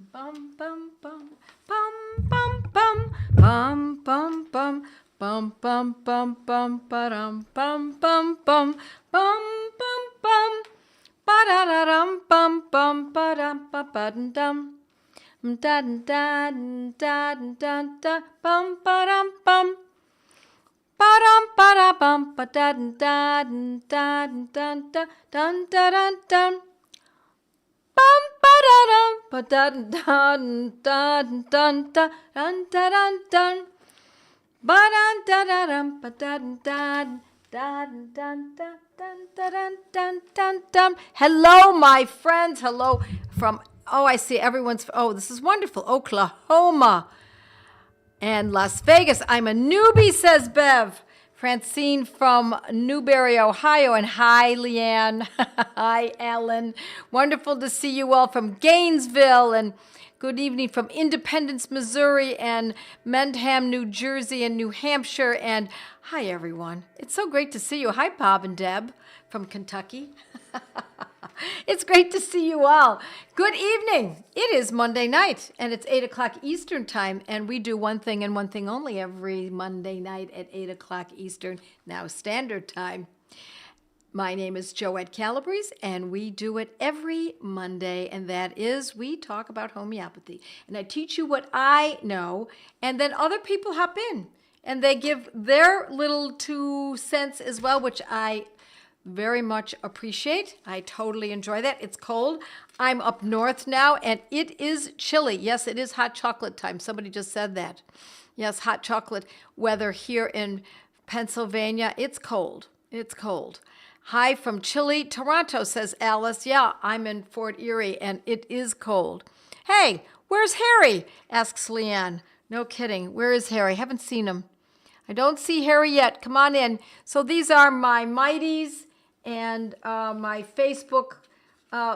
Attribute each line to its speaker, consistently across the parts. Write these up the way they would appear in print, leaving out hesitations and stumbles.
Speaker 1: Bum bum bum bum bum bum bum bum bum bum bum bum bum ba-dum bum bum bum bum bum bum ba-da-da-dum bum bum ba-dum ba-ba-dum da da da da da bum ba-dum bum ba-dum ba-da-bum ba-da da da da da dun da dun dun bum ba-da-dum ba-dun dun dun dun dun dun dun dun ba-dun da-da-dum ba-dun dun dun dun dun dun dun dun dun dun. Hello, my friends. Hello from, I see everyone's, this is wonderful, Oklahoma and Las Vegas. I'm a newbie, says Bev. Francine from Newberry, Ohio. And hi, Leanne. Hi, Ellen. Wonderful to see you all from Gainesville. And good evening from Independence, Missouri, and Mendham, New Jersey, and New Hampshire. And hi, everyone. It's so great to see you. Hi, Bob and Deb from Kentucky. It's great to see you all. Good evening. It is Monday night, and it's 8 o'clock Eastern time, and we do one thing and one thing only every Monday night at 8 o'clock Eastern, now Standard Time. My name is Joette Calabrese, and we do it every Monday, and that is we talk about homeopathy. And I teach you what I know, and then other people hop in, and they give their little 2 cents as well, which I very much appreciate. I totally enjoy that. It's cold. I'm up north now, and it is chilly. Yes, it is hot chocolate time. Somebody just said that. Yes, hot chocolate weather here in Pennsylvania. It's cold. It's cold. Hi from chilly Toronto, says Alice. Yeah, I'm in Fort Erie, and it is cold. Hey, where's Harry? Asks Leanne. No kidding. Where is Harry? Haven't seen him. I don't see Harry yet. Come on in. So these are my mighties and my Facebook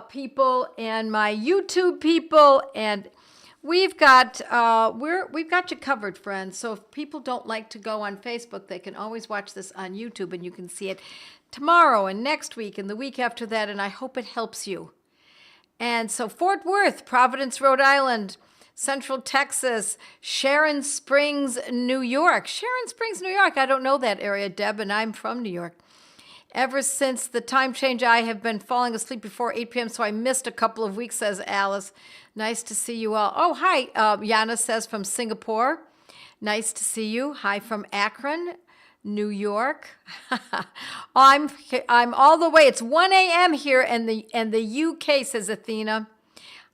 Speaker 1: people and my YouTube people, and we've got you covered, friends. So if people don't like to go on Facebook, they can always watch this on YouTube, and you can see it tomorrow and next week and the week after that, and I hope it helps you. And so Fort Worth, Providence, Rhode Island, Central Texas, Sharon Springs, New York. Sharon Springs, New York. I don't know that area, Deb, and I'm from New York. Ever since the time change, I have been falling asleep before 8 p.m., so I missed a couple of weeks, says Alice. Nice to see you all. Oh, hi, Yana says from Singapore. Nice to see you. Hi from Akron, New York. I'm all the way. It's 1 a.m. here in the UK, says Athena.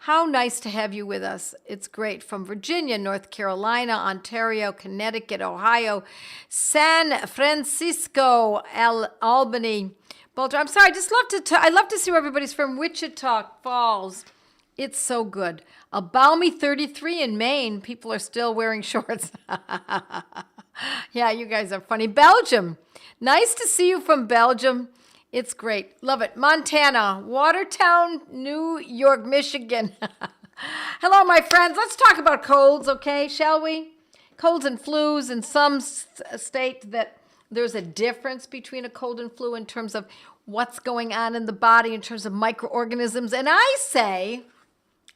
Speaker 1: How nice to have you with us. It's great. From Virginia, North Carolina, Ontario, Connecticut, Ohio, San Francisco, Albany, Baltimore. I'm sorry, I love to see where everybody's from. Wichita Falls. It's so good. A balmy 33 in Maine. People are still wearing shorts. Yeah, you guys are funny. Belgium. Nice to see you from Belgium. It's great. Love it. Montana, Watertown, New York, Michigan. Hello, my friends. Let's talk about colds, okay, shall we? Colds and flus. In some state that there's a difference between a cold and flu in terms of what's going on in the body, in terms of microorganisms. And I say,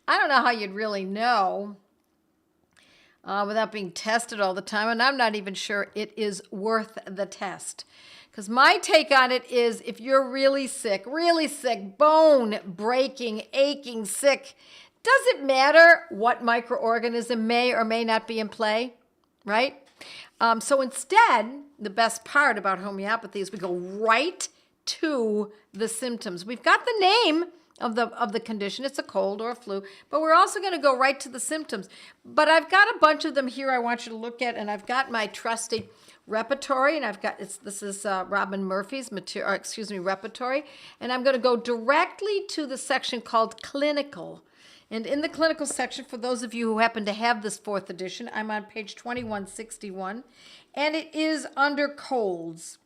Speaker 1: I don't know how you'd really know without being tested all the time. And I'm not even sure it is worth the test. Because my take on it is if you're really sick, bone breaking, aching, sick, does it matter what microorganism may or may not be in play, right? So instead, the best part about homeopathy is we go right to the symptoms. We've got the name of the condition. It's a cold or a flu, but we're also going to go right to the symptoms. But I've got a bunch of them here I want you to look at, and I've got my trusty repertory, and this is Robin Murphy's repertory, and I'm going to go directly to the section called clinical. And in the clinical section, for those of you who happen to have this 4th edition, I'm on page 2161, and it is under colds.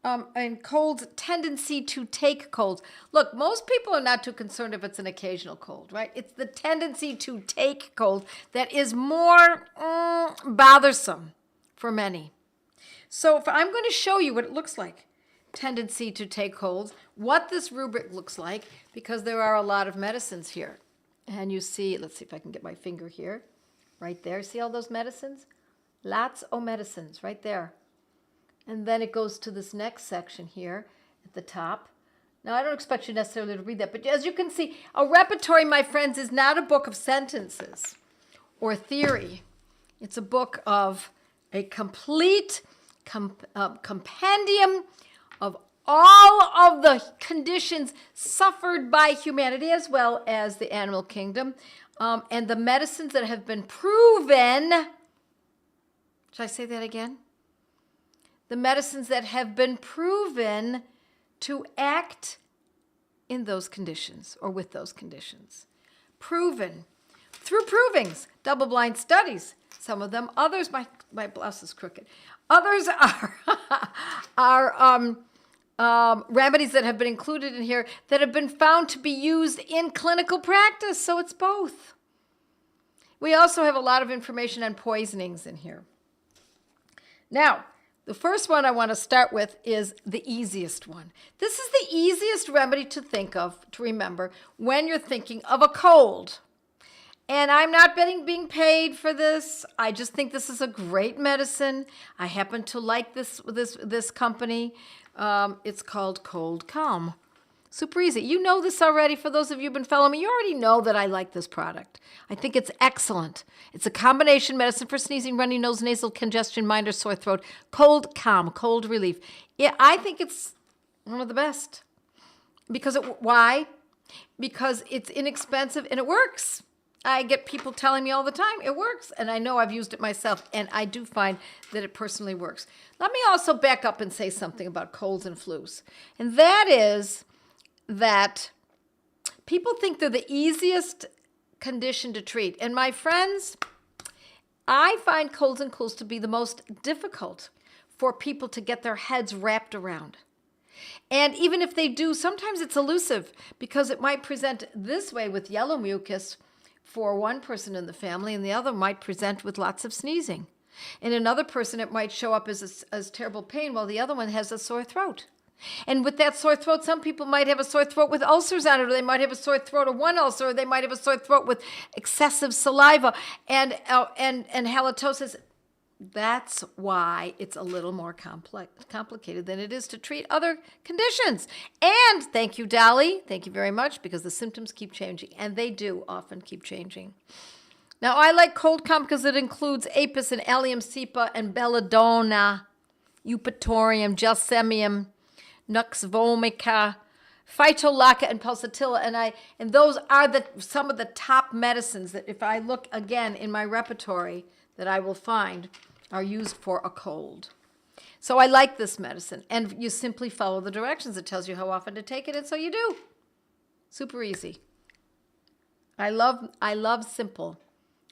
Speaker 1: And colds, tendency to take colds. Look, most people are not too concerned if it's an occasional cold, right? It's the tendency to take cold that is more bothersome for many. So I'm going to show you what it looks like. Tendency to take colds, what this rubric looks like, because there are a lot of medicines here. And you see, let's see if I can get my finger here. Right there. See all those medicines? Lots of medicines right there. And then it goes to this next section here at the top. Now, I don't expect you necessarily to read that, but as you can see, a repertory, my friends, is not a book of sentences or theory. It's a book of a complete compendium of all of the conditions suffered by humanity as well as the animal kingdom, and the medicines that have been proven. Should I say that again? The medicines that have been proven to act in those conditions or with those conditions. Proven through provings, double-blind studies. Some of them, others, my blouse is crooked. Others are remedies that have been included in here that have been found to be used in clinical practice. So it's both. We also have a lot of information on poisonings in here. Now, the first one I want to start with is the easiest one. This is the easiest remedy to think of, to remember, when you're thinking of a cold. And I'm not being paid for this. I just think this is a great medicine. I happen to like this company. It's called ColdCalm. Super easy. You know this already. For those of you who've been following me, you already know that I like this product. I think it's excellent. It's a combination medicine for sneezing, runny nose, nasal congestion, mind or sore throat. ColdCalm, cold relief. Yeah, I think it's one of the best. Why? Because it's inexpensive and it works. I get people telling me all the time, it works. And I know I've used it myself, and I do find that it personally works. Let me also back up and say something about colds and flus. And that is that people think they're the easiest condition to treat. And my friends, I find colds and colds to be the most difficult for people to get their heads wrapped around. And even if they do, sometimes it's elusive because it might present this way with yellow mucus for one person in the family, and the other might present with lots of sneezing. In another person, it might show up as terrible pain, while the other one has a sore throat. And with that sore throat, some people might have a sore throat with ulcers on it, or they might have a sore throat of one ulcer, or they might have a sore throat with excessive saliva and halitosis. That's why it's a little more complicated than it is to treat other conditions. And thank you, Dolly. Thank you very much, because the symptoms keep changing, and they do often keep changing. Now, I like ColdCalm because it includes apis and allium cepa and belladonna, eupatorium, gelsemium, nux vomica, phytolacca, and pulsatilla. And those are some of the top medicines that, if I look again in my repertory, that I will find are used for a cold. So I like this medicine. And you simply follow the directions. It tells you how often to take it, and so you do. Super easy. I love simple.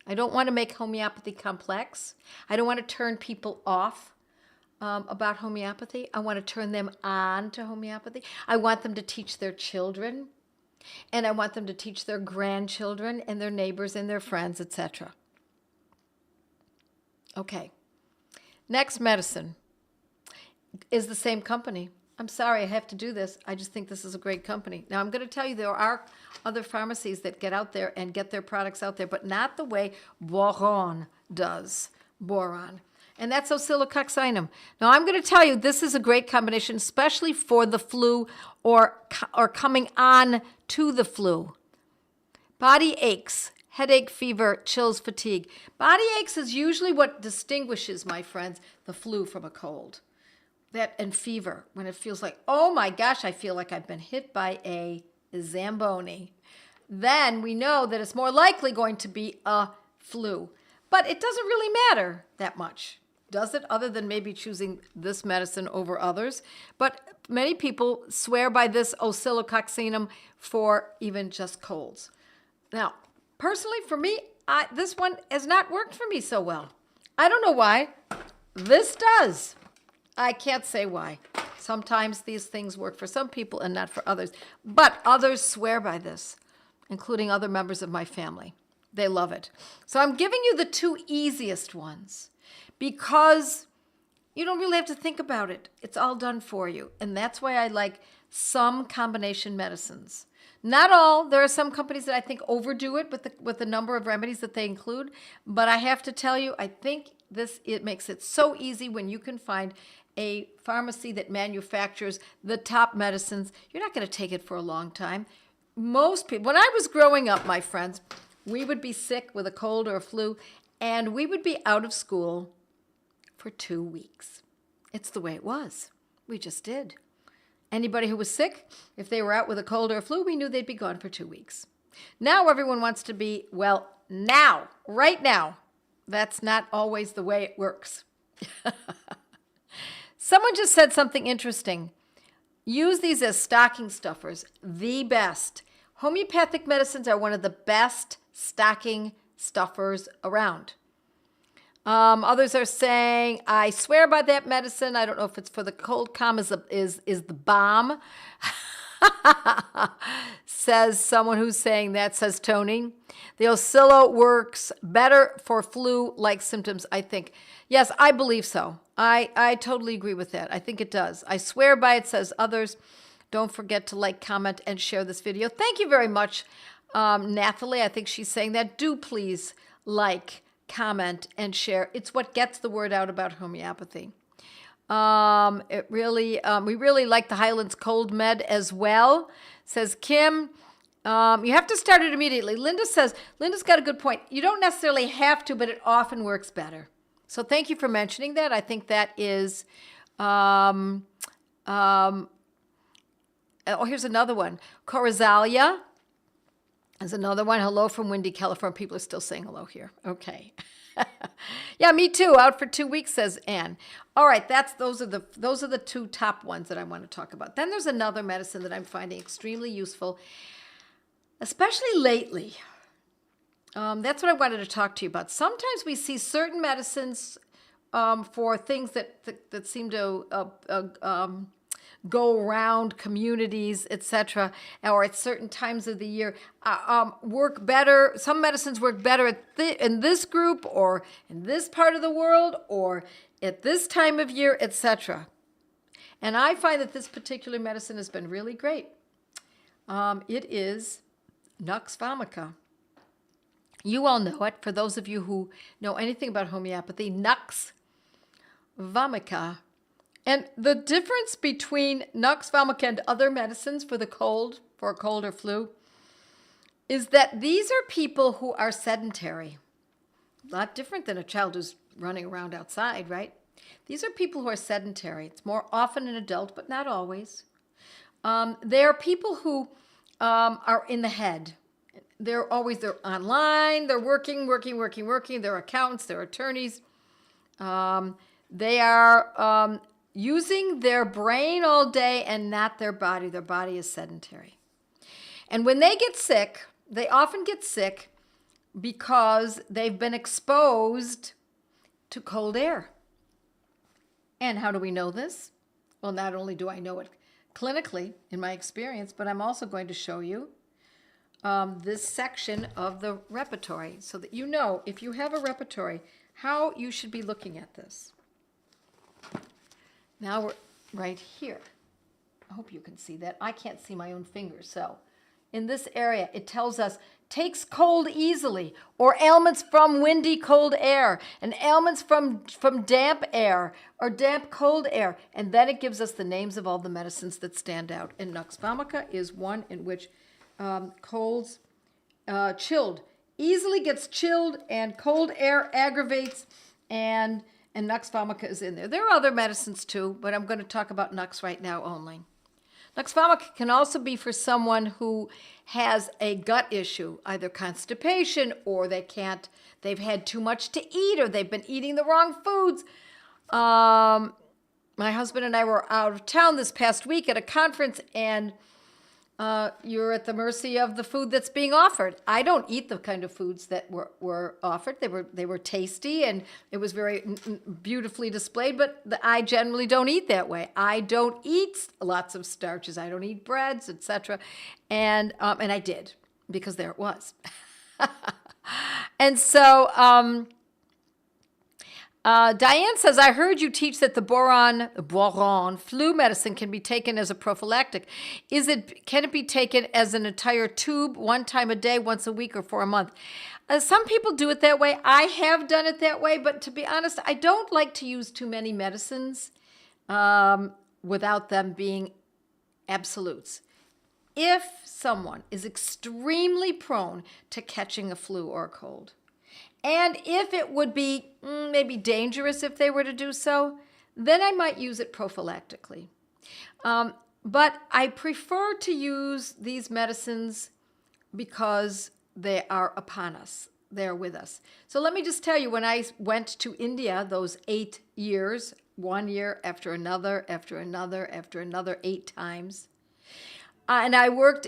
Speaker 1: I don't want to make homeopathy complex. I don't want to turn people off about homeopathy. I want to turn them on to homeopathy. I want them to teach their children, and I want them to teach their grandchildren and their neighbors and their friends, etc. Okay. Next medicine is the same company. I'm sorry I have to do this. I just think this is a great company. Now, I'm going to tell you there are other pharmacies that get out there and get their products out there, but not the way Boron does. Boron. And that's Oscillococcinum. Now, I'm going to tell you this is a great combination, especially for the flu or coming on to the flu. Body aches, headache, fever, chills, fatigue. Body aches is usually what distinguishes, my friends, the flu from a cold. That and fever, when it feels like, oh my gosh, I feel like I've been hit by a Zamboni. Then we know that it's more likely going to be a flu. But it doesn't really matter that much, does it? Other than maybe choosing this medicine over others. But many people swear by this Oscillococcinum for even just colds. Now, personally, for me, this one has not worked for me so well. I don't know why. This does. I can't say why. Sometimes these things work for some people and not for others. But others swear by this, including other members of my family. They love it. So I'm giving you the two easiest ones because you don't really have to think about it. It's all done for you. And that's why I like some combination medicines. Not all. There are some companies that I think overdo it with the number of remedies that they include. But I have to tell you, I think it makes it so easy when you can find a pharmacy that manufactures the top medicines. You're not going to take it for a long time. Most people, when I was growing up, my friends, we would be sick with a cold or a flu, and we would be out of school for 2 weeks. It's the way it was. We just did. Anybody who was sick, if they were out with a cold or a flu, we knew they'd be gone for 2 weeks. Now everyone wants to be, well, now, right now. That's not always the way it works. Someone just said something interesting. Use these as stocking stuffers, the best. Homeopathic medicines are one of the best stocking stuffers around. Others are saying, I swear by that medicine. I don't know if it's for the ColdCalm is the bomb. Says someone who's saying that, says Tony. The Oscillo works better for flu-like symptoms, I think. Yes, I believe so. I totally agree with that. I think it does. I swear by it, says others. Don't forget to like, comment, and share this video. Thank you very much, Nathalie. I think she's saying that. Do please like, comment, and share. It's what gets the word out about homeopathy. We really like the Highlands Cold Med as well, says Kim. You have to start it immediately. Linda's got a good point. You don't necessarily have to, but it often works better. So thank you for mentioning that. I think that is, oh, here's another one. Corazalia is another one. Hello from windy California. People are still saying hello here. Okay. Yeah, me too. Out for 2 weeks, says Anne. All right, those are the two top ones that I want to talk about. Then there's another medicine that I'm finding extremely useful, especially lately. That's what I wanted to talk to you about. Sometimes we see certain medicines for things that seem to go around communities, etc., or at certain times of the year, work better. Some medicines work better in this group or in this part of the world or at this time of year, etc. And I find that this particular medicine has been really great. It is Nux vomica. You all know it. For those of you who know anything about homeopathy, Nux vomica. And the difference between Nux vomica and other medicines for a cold or flu, is that these are people who are sedentary. A lot different than a child who's running around outside, right? These are people who are sedentary. It's more often an adult, but not always. They are people who are in the head. They're online, they're working. They're accountants, they're attorneys. They are using their brain all day and not their body. Their body is sedentary. And when they get sick, they often get sick because they've been exposed to cold air. And how do we know this? Well, not only do I know it clinically in my experience, but I'm also going to show you this section of the repertory so that you know, if you have a repertory, how you should be looking at this. Now we're right here. I hope you can see that. I can't see my own fingers. So in this area, it tells us takes cold easily, or ailments from windy cold air, and ailments from damp air or damp cold air. And then it gives us the names of all the medicines that stand out. And Nux vomica is one in which colds, chilled, easily gets chilled, and cold air aggravates, and Nux vomica is in there. There are other medicines too, but I'm going to talk about Nux right now only. Nux vomica can also be for someone who has a gut issue, either constipation, or they've had too much to eat, or they've been eating the wrong foods. My husband and I were out of town this past week at a conference, and you're at the mercy of the food that's being offered. I don't eat the kind of foods that were offered. They were tasty, and it was very beautifully displayed, but I generally don't eat that way. I don't eat lots of starches. I don't eat breads, etc. And I did, because there it was. And so Diane says, I heard you teach that the boron flu medicine can be taken as a prophylactic. Can it be taken as an entire tube, one time a day, once a week, or for a month? Some people do it that way. I have done it that way, but to be honest, I don't like to use too many medicines without them being absolutes. If someone is extremely prone to catching a flu or a cold, and if it would be maybe dangerous if they were to do so, then I might use it prophylactically. But I prefer to use these medicines because they are upon us. They're with us. So let me just tell you, when I went to India, those 8 years, 1 year after another, after another, after another, 8 times, and I worked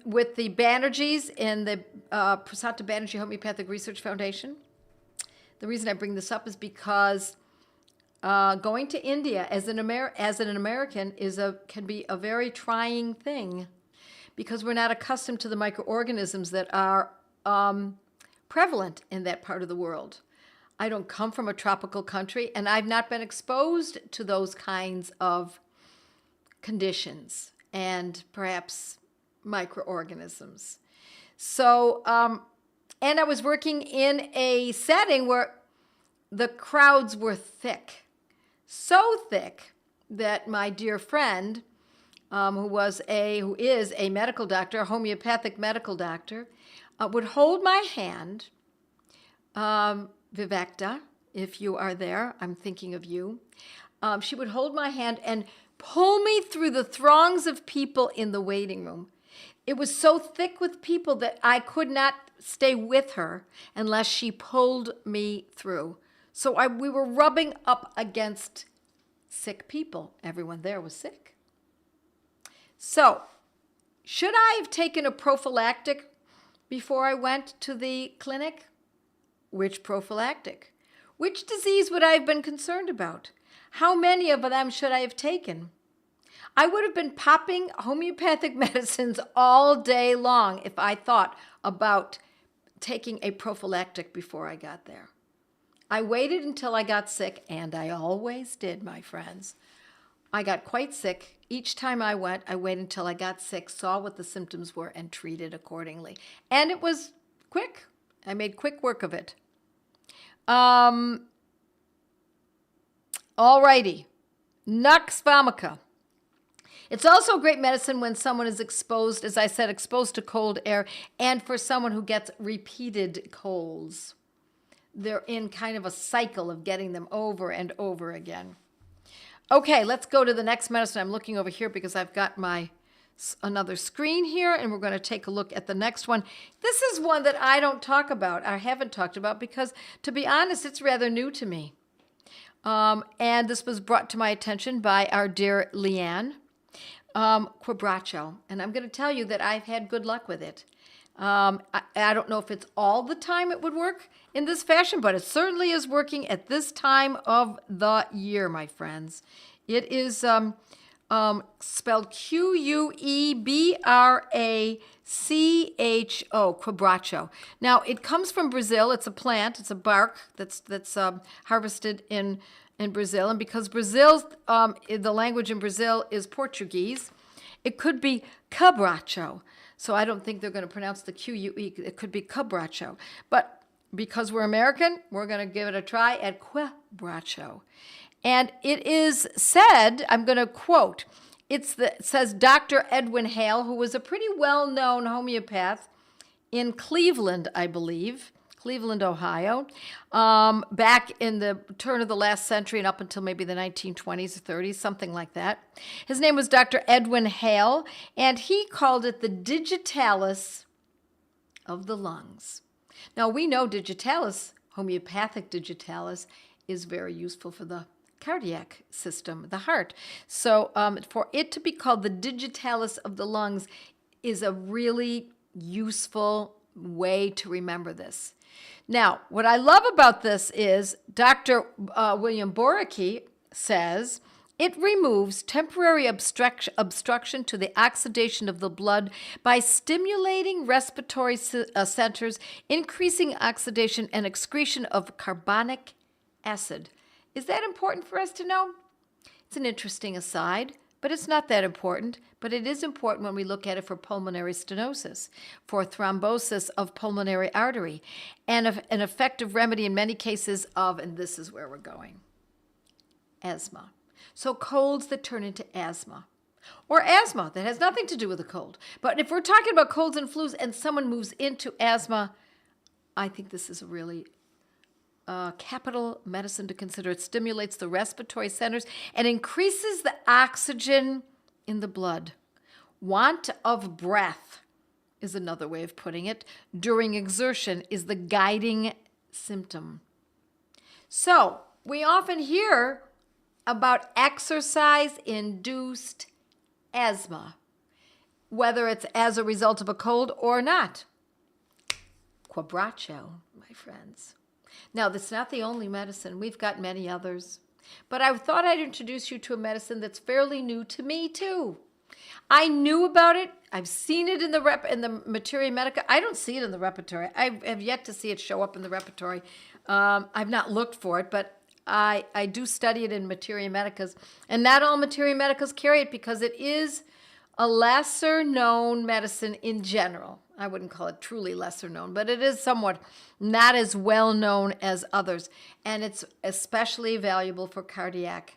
Speaker 1: with the Banerjees in the Prasanta Banerjee Homeopathic Research Foundation. The reason I bring this up is because going to India as an American can be a very trying thing, because we're not accustomed to the microorganisms that are prevalent in that part of the world. I don't come from a tropical country, and I've not been exposed to those kinds of conditions and perhaps microorganisms. So, and I was working in a setting where the crowds were thick, so thick that my dear friend, who is a medical doctor, a homeopathic medical doctor, would hold my hand. Vivekta, if you are there, I'm thinking of you. She would hold my hand and pull me through the throngs of people in the waiting room. It was so thick with people that I could not stay with her unless she pulled me through. So we were rubbing up against sick people. Everyone there was sick. So, should I have taken a prophylactic before I went to the clinic? Which prophylactic? Which disease would I have been concerned about? How many of them should I have taken? I would have been popping homeopathic medicines all day long if I thought about taking a prophylactic before I got there. I waited until I got sick, and I always did, my friends. I got quite sick. Each time I went, I waited until I got sick, saw what the symptoms were, and treated accordingly. And it was quick. I made quick work of it. Alrighty, Nux vomica. It's also great medicine when someone is exposed, as I said, exposed to cold air, and for someone who gets repeated colds. They're in kind of a cycle of getting them over and over again. Okay, let's go to the next medicine. I'm looking over here because I've got another screen here, and we're going to take a look at the next one. This is one that I don't talk about, I haven't talked about, because to be honest, it's rather new to me. And this was brought to my attention by our dear Leanne, Quebracho. And I'm going to tell you that I've had good luck with it. I don't know if it's all the time it would work in this fashion, but it certainly is working at this time of the year, my friends. It is spelled Quebracho, Quebracho. Now, it comes from Brazil. It's a plant. It's a bark that's harvested in Brazil. And because the language in Brazil is Portuguese, it could be Quebracho. So I don't think they're going to pronounce the Q-U-E. It could be Quebracho. But because we're American, we're going to give it a try at Quebracho. And it is said, I'm going to quote, it says Dr. Edwin Hale, who was a pretty well-known homeopath in Cleveland, I believe, Cleveland, Ohio, back in the turn of the last century and up until maybe the 1920s or 30s, something like that. His name was Dr. Edwin Hale, and he called it the digitalis of the lungs. Now, we know digitalis, homeopathic digitalis, is very useful for the cardiac system, the heart. So for it to be called the digitalis of the lungs is a really useful way to remember this. Now, what I love about this is Dr. William Boricki says it removes temporary obstruction to the oxidation of the blood by stimulating respiratory centers, increasing oxidation and excretion of carbonic acid. Is that important for us to know? It's an interesting aside, but it's not that important. But it is important when we look at it for pulmonary stenosis, for thrombosis of pulmonary artery, and an effective remedy in many cases of, and this is where we're going, asthma. So colds that turn into asthma. Or asthma that has nothing to do with a cold. But if we're talking about colds and flus and someone moves into asthma, I think this is a really capital medicine to consider. It stimulates the respiratory centers and increases the oxygen in the blood. Want of breath is another way of putting it. During exertion is the guiding symptom. So we often hear about exercise-induced asthma, whether it's as a result of a cold or not. Quebracho, my friends. Now, that's not the only medicine. We've got many others. But I thought I'd introduce you to a medicine that's fairly new to me, too. I knew about it. I've seen it in the Materia Medica. I don't see it in the repertory. I have yet to see it show up in the repertory. I've not looked for it, but I do study it in Materia Medicas. And not all Materia Medicas carry it because it is a lesser-known medicine in general. I wouldn't call it truly lesser known, but it is somewhat not as well known as others. And it's especially valuable for cardiac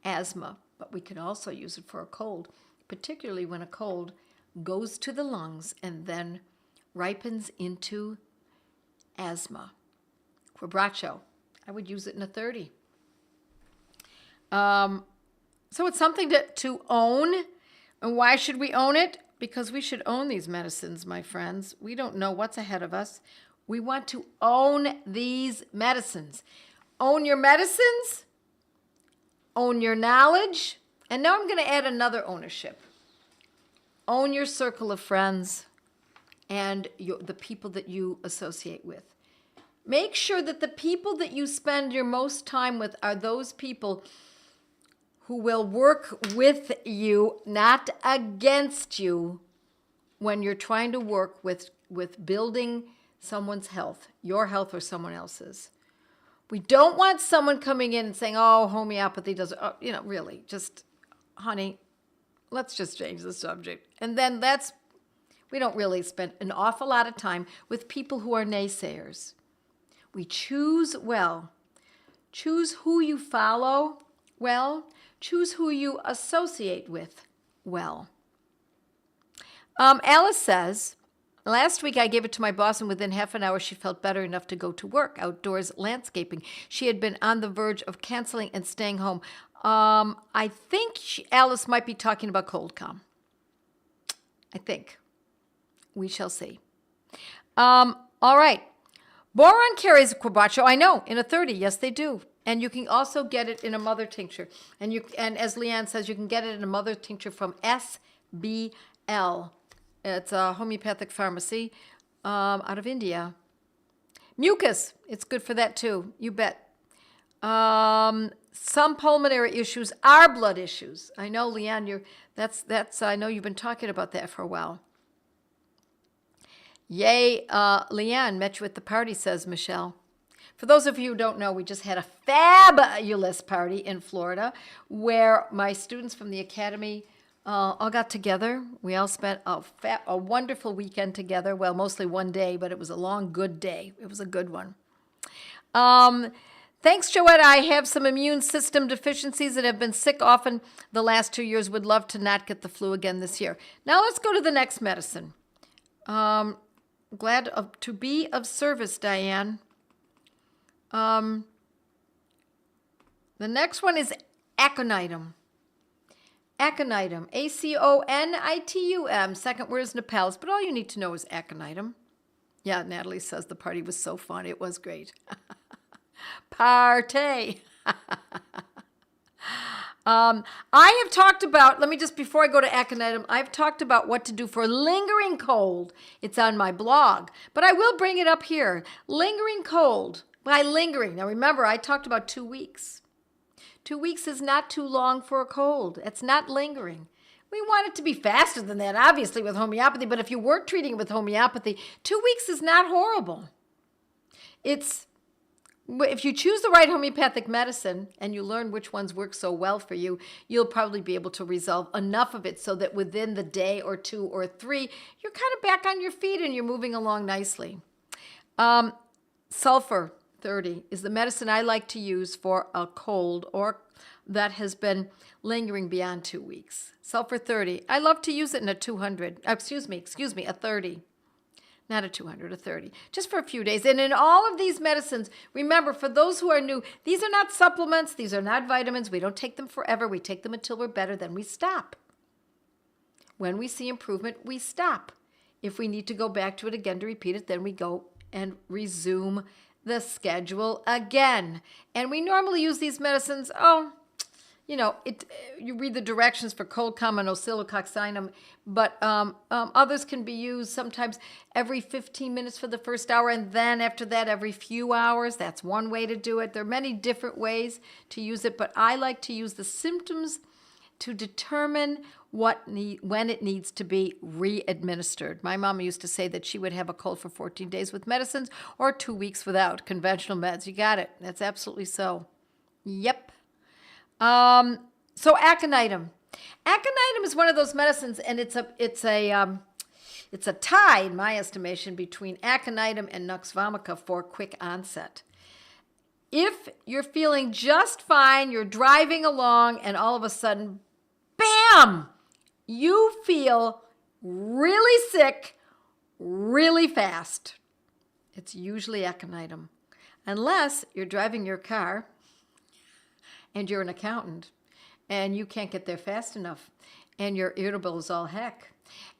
Speaker 1: asthma. But we can also use it for a cold, particularly when a cold goes to the lungs and then ripens into asthma. Quebracho. I would use it in a 30. So it's something to own. And why should we own it? Because we should own these medicines, my friends. We don't know what's ahead of us. We want to own these medicines. Own your medicines. Own your knowledge. And now I'm going to add another ownership. Own your circle of friends and the people that you associate with. Make sure that the people that you spend your most time with are those people who will work with you, not against you, when you're trying to work with building someone's health, your health or someone else's. We don't want someone coming in and saying, oh, homeopathy does, really, just, honey, let's just change the subject. And then we don't really spend an awful lot of time with people who are naysayers. We choose well. Choose who you follow well. Choose who you associate with well. Alice says, last week I gave it to my boss and within half an hour she felt better enough to go to work, outdoors landscaping. She had been on the verge of canceling and staying home. I think Alice might be talking about ColdCalm. I think. We shall see. All right. Boron carries Quebracho, I know, in a 30. Yes, they do. And you can also get it in a mother tincture. And as Leanne says, you can get it in a mother tincture from SBL. It's a homeopathic pharmacy out of India. Mucus, it's good for that too, you bet. Some pulmonary issues are blood issues. I know, Leanne, I know you've been talking about that for a while. Yay, Leanne, met you at the party, says Michelle. For those of you who don't know, we just had a fabulous party in Florida where my students from the academy all got together. We all spent a wonderful weekend together. Well, mostly one day, but it was a long, good day. It was a good one. Thanks, Joette. I have some immune system deficiencies and have been sick often the last 2 years. Would love to not get the flu again this year. Now let's go to the next medicine. Glad to be of service, Diane. The next one is Aconitum. Aconitum, Aconitum. Second word is Nepal's, but all you need to know is Aconitum. Yeah, Natalie says the party was so fun. It was great. Party. I have talked about, before I go to Aconitum, I've talked about what to do for lingering cold. It's on my blog, but I will bring it up here. Lingering cold. By lingering, now remember, I talked about 2 weeks. 2 weeks is not too long for a cold. It's not lingering. We want it to be faster than that, obviously, with homeopathy, but if you were treating it with homeopathy, 2 weeks is not horrible. It's if you choose the right homeopathic medicine and you learn which ones work so well for you, you'll probably be able to resolve enough of it so that within the day or 2 or 3, you're kind of back on your feet and you're moving along nicely. Sulfur 30 is the medicine I like to use for a cold or that has been lingering beyond 2 weeks. Sulfur 30. I love to use it in a 200. Excuse me, a 30. Not a 200, a 30. Just for a few days. And in all of these medicines, remember, for those who are new, these are not supplements. These are not vitamins. We don't take them forever. We take them until we're better. Then we stop. When we see improvement, we stop. If we need to go back to it again to repeat it, then we go and resume the schedule again. And we normally use these medicines, you read the directions for ColdCalm and Oscillococcinum, but others can be used sometimes every 15 minutes for the first hour, and then after that, every few hours. That's one way to do it. There are many different ways to use it, but I like to use the symptoms to determine when it needs to be re-administered. My mama used to say that she would have a cold for 14 days with medicines or 2 weeks without conventional meds. You got it. That's absolutely so. Yep. So aconitum. Aconitum is one of those medicines, and it's a tie, in my estimation, between aconitum and nux vomica for quick onset. If you're feeling just fine, you're driving along, and all of a sudden, bam, you feel really sick really fast. It's usually aconitum, unless you're driving your car and you're an accountant and you can't get there fast enough and you're irritable as all heck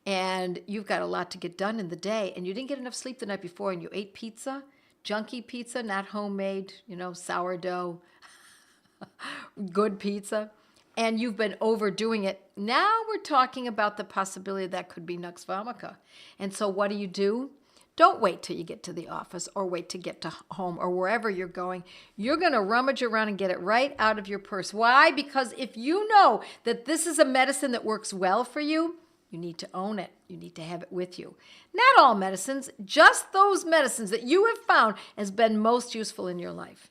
Speaker 1: and you've got a lot to get done in the day and you didn't get enough sleep the night before and you ate pizza, junky pizza, not homemade, sourdough, good pizza, and you've been overdoing it. Now we're talking about the possibility that could be nux vomica. And so what do? Don't wait till you get to the office or wait to get to home or wherever you're going. You're going to rummage around and get it right out of your purse. Why? Because if you know that this is a medicine that works well for you, you need to own it. You need to have it with you. Not all medicines, just those medicines that you have found has been most useful in your life.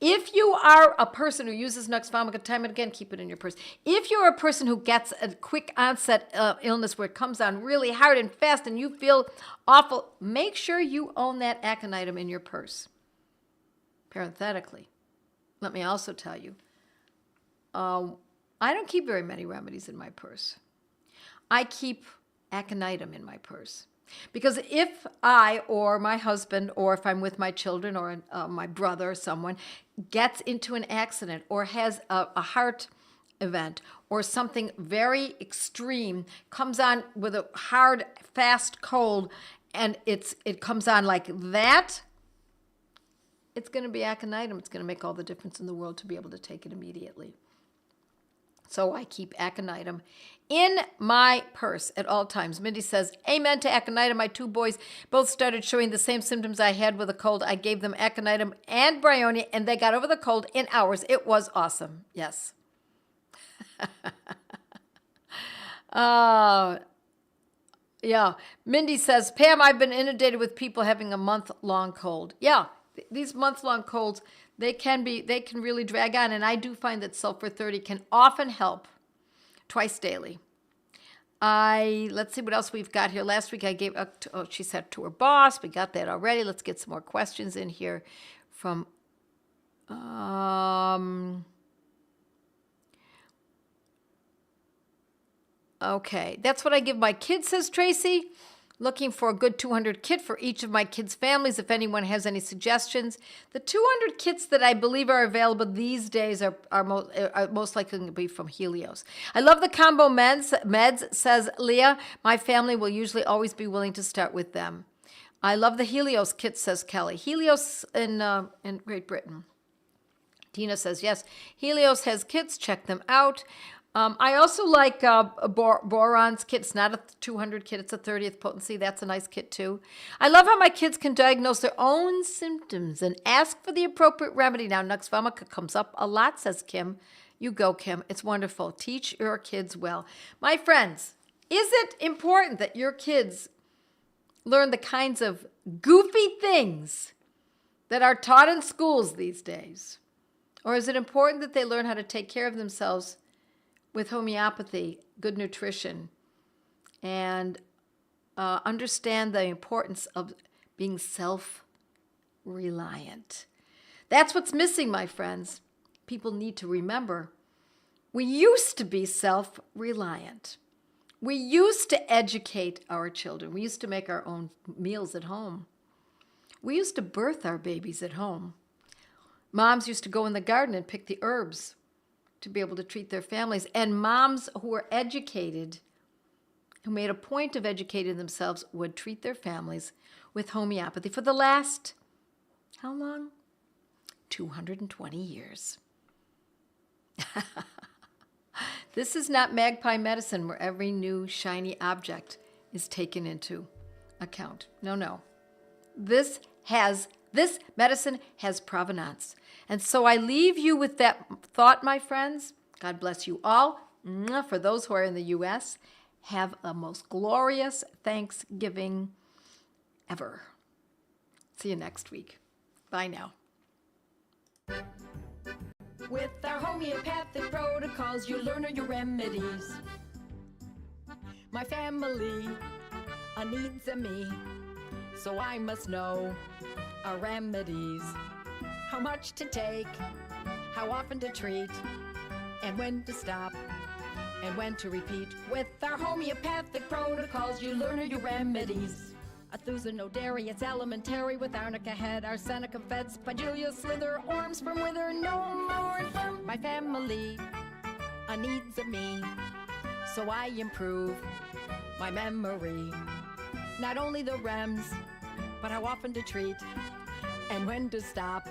Speaker 1: If you are a person who uses nux vomica time and again, keep it in your purse. If you're a person who gets a quick onset illness where it comes on really hard and fast and you feel awful, make sure you own that aconitum in your purse. Parenthetically, let me also tell you, I don't keep very many remedies in my purse. I keep aconitum in my purse. Because if I or my husband or if I'm with my children or my brother or someone gets into an accident or has a heart event or something very extreme, comes on with a hard, fast cold, and it comes on like that, it's going to be aconitum. It's going to make all the difference in the world to be able to take it immediately. So I keep aconitum in my purse at all times. Mindy says, amen to aconitum. My 2 boys both started showing the same symptoms I had with a cold. I gave them aconitum and bryonia, and they got over the cold in hours. It was awesome. Yes. Yeah. Mindy says, Pam, I've been inundated with people having a month-long cold. Yeah, these month-long colds, they can really drag on, and I do find that sulfur 30 can often help twice daily. Let's see what else we've got here. Last week I gave, she said to her boss. We got that already. Let's get some more questions in here from, okay. That's what I give my kids, says Tracy. Looking for a good 200 kit for each of my kids' families. If anyone has any suggestions, the 200 kits that I believe are available these days are most likely going to be from Helios. I love the combo meds, says Leah. My family will usually always be willing to start with them. I love the Helios kit, says Kelly. Helios in Great Britain. Tina says, yes, Helios has kits. Check them out. I also like Boron's kit. It's not a 200 kit. It's a 30th potency. That's a nice kit, too. I love how my kids can diagnose their own symptoms and ask for the appropriate remedy. Now, nux vomica comes up a lot, says Kim. You go, Kim. It's wonderful. Teach your kids well. My friends, is it important that your kids learn the kinds of goofy things that are taught in schools these days? Or is it important that they learn how to take care of themselves with homeopathy, good nutrition, and understand the importance of being self-reliant? That's what's missing, my friends. People need to remember. We used to be self-reliant. We used to educate our children. We used to make our own meals at home. We used to birth our babies at home. Moms used to go in the garden and pick the herbs to be able to treat their families. And moms who were educated, who made a point of educating themselves, would treat their families with homeopathy for the last, how long? 220 years. This is not magpie medicine where every new shiny object is taken into account. No, no. This medicine has provenance. And so I leave you with that thought, my friends. God bless you all. For those who are in the U.S., have a most glorious Thanksgiving ever. See you next week. Bye now.
Speaker 2: With our homeopathic protocols, you learn your remedies. My family needs me, so I must know our remedies. How much to take, how often to treat, and when to stop, and when to repeat. With our homeopathic protocols, you learn your remedies. No dairy, it's elementary with arnica head, arsenicum fed, spidulia slither, orms from wither, no more them. My family needs me, so I improve my memory. Not only the rems, but how often to treat, and when to stop,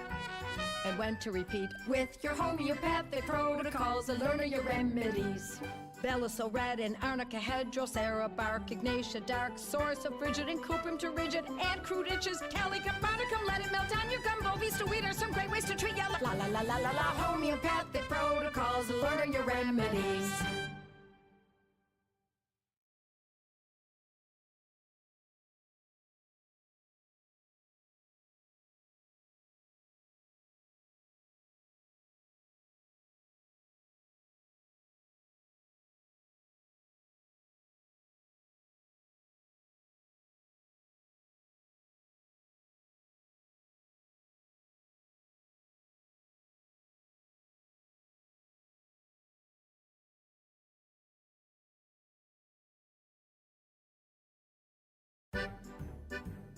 Speaker 2: and when to repeat. With your homeopathic protocols, learn your remedies. Bellaso red and arnica head, drosera bark, ignatia dark, source of frigid and cuprum to rigid, and crude itches, cali caponicum, let it melt on your gumbo, vista weed are some great ways to treat yellow. La la la la la la, homeopathic protocols, learn your remedies.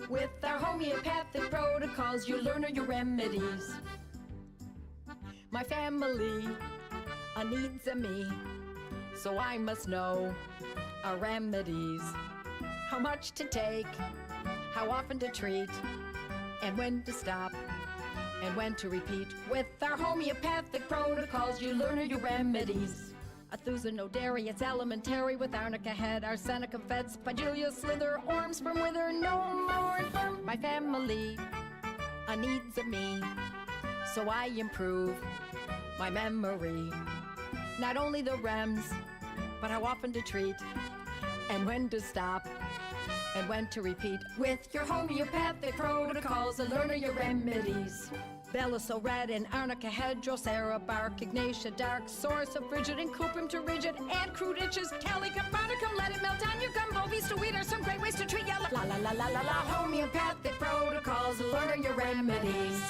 Speaker 2: With our homeopathic protocols, you learn your remedies. My family needs me, so I must know our remedies. How much to take, how often to treat, and when to stop, and when to repeat. With our homeopathic protocols, you learn your remedies. No dairy, it's elementary with arnica head, arsenicum fed, spidulia slither, orms from wither, no more them. My family needs me, so I improve my memory. Not only the rems, but how often to treat, and when to stop, and when to repeat. With your homeopathic protocols, learn your remedies. Bellaso red and arnica head, drosera bark, ignatia dark, source of frigid and cuprum to rigid, and crude itches, cali caponicum, let it melt on your gumbo, vista weed are some great ways to treat yellow. La la la la la la, homeopathic protocols, learn your remedies.